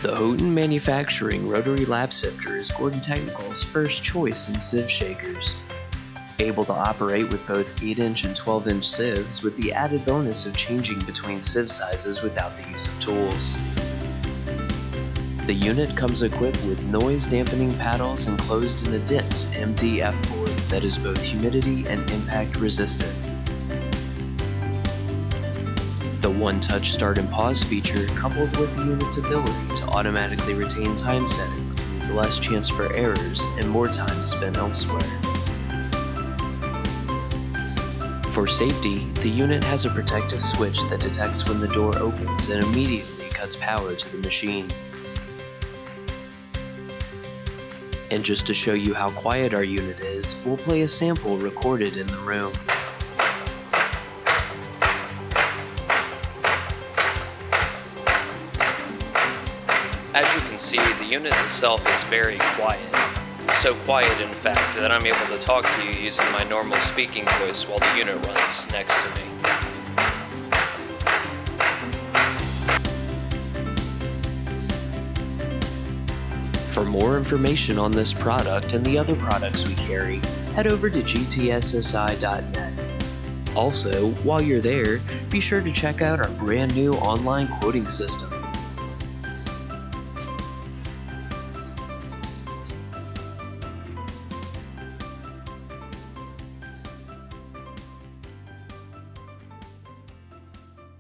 The Houghton Manufacturing Rotary Lab Sifter is Gordon Technical's first choice in sieve shakers. Able to operate with both 8-inch and 12-inch sieves with the added bonus of changing between sieve sizes without the use of tools. The unit comes equipped with noise dampening paddles enclosed in a dense MDF board that is both humidity and impact resistant. The one-touch start and pause feature, coupled with the unit's ability to automatically retain time settings, means less chance for errors and more time spent elsewhere. For safety, the unit has a protective switch that detects when the door opens and immediately cuts power to the machine. And just to show you how quiet our unit is, we'll play a sample recorded in the room. As you can see, the unit itself is very quiet. So quiet, in fact, that I'm able to talk to you using my normal speaking voice while the unit runs next to me. For more information on this product and the other products we carry, head over to gtssi.net. Also, while you're there, be sure to check out our brand new online quoting system.